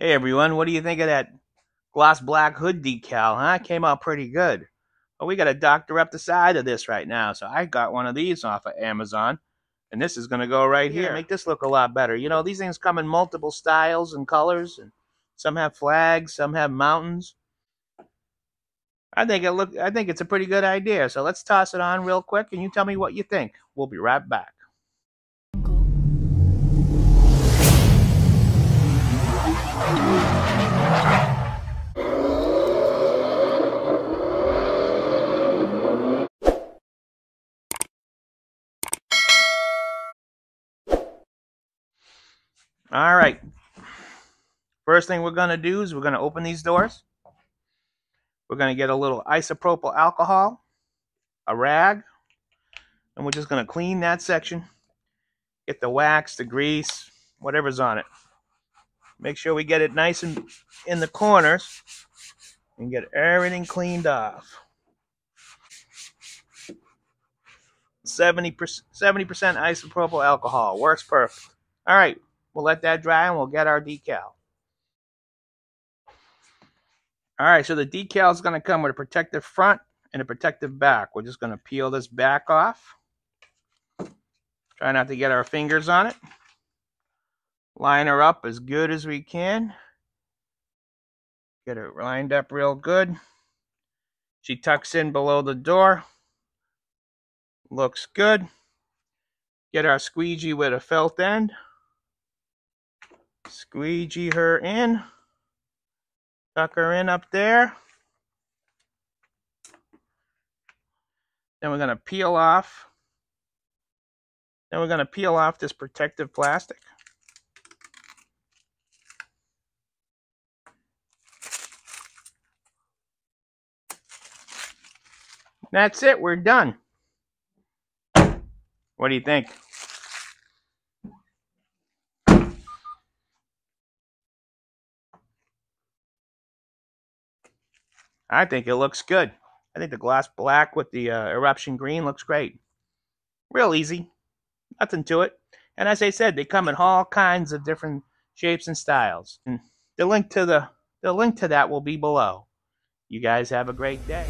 Hey everyone, what do you think of that gloss black hood decal, huh? Came out pretty good. Well, we got to doctor up the side of this right now, so I got one of these off of Amazon, and this is going to go right here. Make this look a lot better. You know, these things come in multiple styles and colors, and some have flags, some have mountains. I think it's a pretty good idea, so let's toss it on real quick, and you tell me what you think. We'll be right back. All right. First thing we're going to do is we're going to open these doors. We're going to get a little isopropyl alcohol, a rag, and we're just going to clean that section. Get the wax, the grease, whatever's on it. Make sure we get it nice and in the corners and get everything cleaned off. 70% isopropyl alcohol. Works perfect. All right. We'll let that dry and we'll get our decal. All right, so the decal is going to come with a protective front and a protective back. We're just going to peel this back off. Try not to get our fingers on it. Line her up as good as we can. Get her lined up real good. She tucks in below the door. Looks good. Get our squeegee with a felt end. Squeegee her in. Tuck her in up there. Then we're going to peel off. Then we're going to peel off this protective plastic. That's it. We're done. What do you think? I think it looks good. I think the gloss black with the eruption green looks great. Real easy. Nothing to it. And as I said, they come in all kinds of different shapes and styles. And the link to that will be below. You guys have a great day.